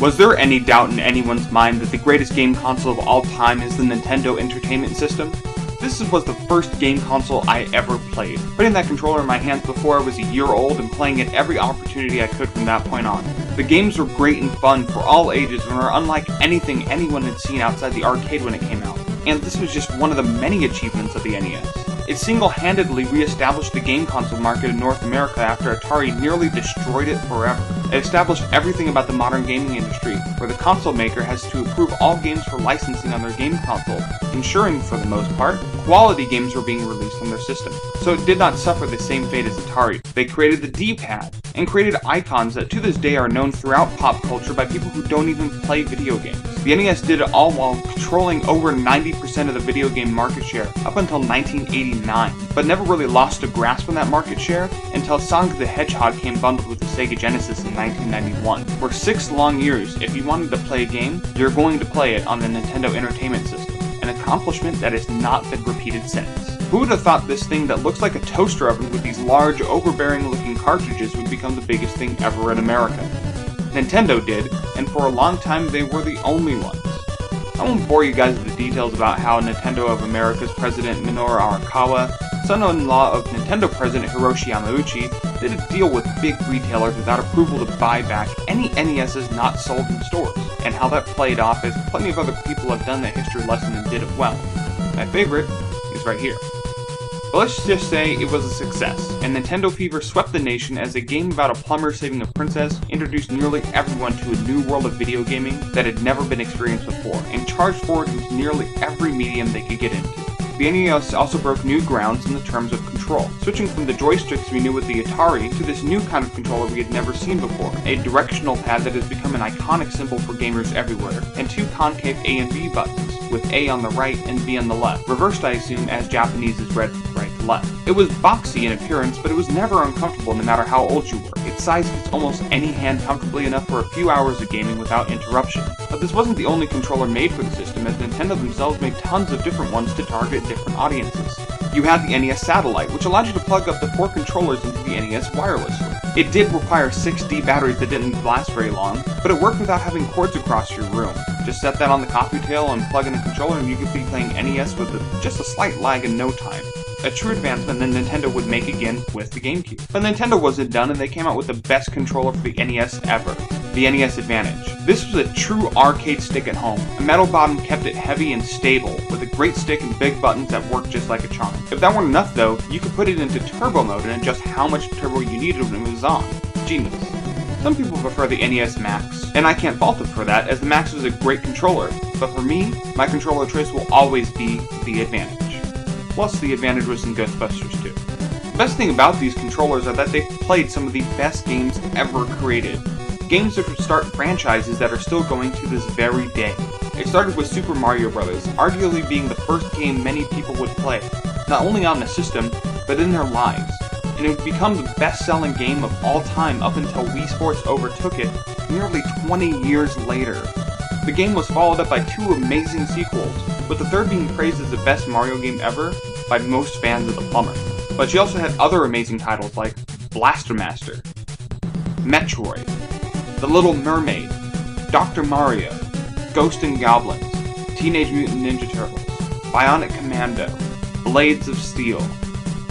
Was there any doubt in anyone's mind that the greatest game console of all time is the Nintendo Entertainment System? This was the first game console I ever played, putting that controller in my hands before I was a year old and playing it every opportunity I could from that point on. The games were great and fun for all ages and were unlike anything anyone had seen outside the arcade when it came out, and this was just one of the many achievements of the NES. It single-handedly re-established the game console market in North America after Atari nearly destroyed it forever. It established everything about the modern gaming industry, where the console maker has to approve all games for licensing on their game console, ensuring, for the most part, quality games were being released on their system. So it did not suffer the same fate as Atari. They created the D-pad, and created icons that to this day are known throughout pop culture by people who don't even play video games. The NES did it all while controlling over 90% of the video game market share up until 1989, but never really lost a grasp on that market share until Sonic the Hedgehog came bundled with the Sega Genesis in 1991. For 6 long years, if you wanted to play a game, you're going to play it on the Nintendo Entertainment System, an accomplishment that has not been repeated since. Who would have thought this thing that looks like a toaster oven with these large, overbearing looking cartridges would become the biggest thing ever in America? Nintendo did, and for a long time they were the only ones. I won't bore you guys with the details about how Nintendo of America's president Minoru Arakawa, son-in-law of Nintendo president Hiroshi Yamauchi, did a deal with big retailers without approval to buy back any NESs not sold in stores, and how that played off as plenty of other people have done that history lesson and did it well. My favorite is right here. But let's just say it was a success, and Nintendo Fever swept the nation as a game about a plumber saving a princess introduced nearly everyone to a new world of video gaming that had never been experienced before, and charged forward into nearly every medium they could get into. The NES also broke new grounds in the terms of control, switching from the joysticks we knew with the Atari to this new kind of controller we had never seen before, a directional pad that has become an iconic symbol for gamers everywhere, and 2 concave A and B buttons, with A on the right and B on the left, reversed I assume as Japanese is read from right to left. It was boxy in appearance, but it was never uncomfortable no matter how old you were. Its size fits almost any hand comfortably enough for a few hours of gaming without interruption. But this wasn't the only controller made for the system, as Nintendo themselves made tons of different ones to target different audiences. You had the NES Satellite, which allowed you to plug up the 4 controllers into the NES wirelessly. It did require 6D batteries that didn't last very long, but it worked without having cords across your room. Just set that on the coffee table and plug in a controller and you could be playing NES with just a slight lag in no time. A true advancement that Nintendo would make again with the GameCube. But Nintendo wasn't done, and they came out with the best controller for the NES ever, the NES Advantage. This was a true arcade stick at home. A metal bottom kept it heavy and stable, with a great stick and big buttons that worked just like a charm. If that weren't enough though, you could put it into turbo mode and adjust how much turbo you needed when it was on. Genius. Some people prefer the NES Max, and I can't fault them for that, as the Max was a great controller, but for me, my controller choice will always be the Advantage. Plus, the Advantage was in Ghostbusters too. The best thing about these controllers are that they've played some of the best games ever created. Games that would start franchises that are still going to this very day. It started with Super Mario Bros., arguably being the first game many people would play, not only on the system, but in their lives. And it would become the best-selling game of all time up until Wii Sports overtook it nearly 20 years later. The game was followed up by 2 amazing sequels, with the third being praised as the best Mario game ever by most fans of the plumber. But she also had other amazing titles like Blaster Master, Metroid, The Little Mermaid, Dr. Mario, Ghosts and Goblins, Teenage Mutant Ninja Turtles, Bionic Commando, Blades of Steel,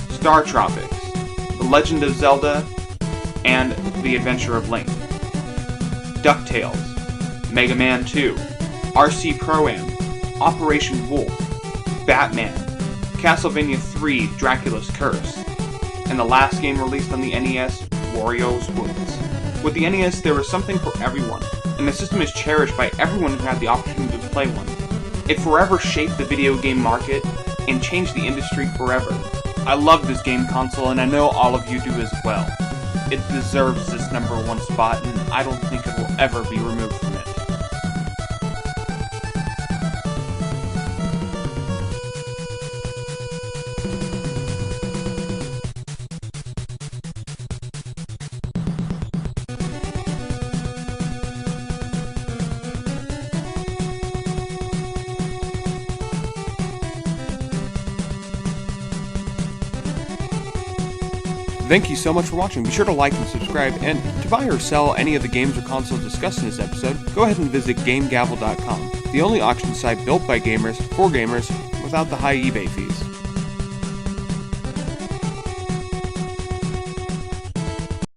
Star Tropics, The Legend of Zelda, and The Adventure of Link, DuckTales, Mega Man 2, RC Pro-Am, Operation Wolf, Batman, Castlevania 3 Dracula's Curse, and the last game released on the NES, Wario's Woods. With the NES, there was something for everyone, and the system is cherished by everyone who had the opportunity to play one. It forever shaped the video game market and changed the industry forever. I love this game console, and I know all of you do as well. It deserves this #1 spot, and I don't think it will ever be removed from it. Thank you so much for watching. Be sure to like and subscribe, and to buy or sell any of the games or consoles discussed in this episode, go ahead and visit GameGavel.com, the only auction site built by gamers for gamers without the high eBay fees.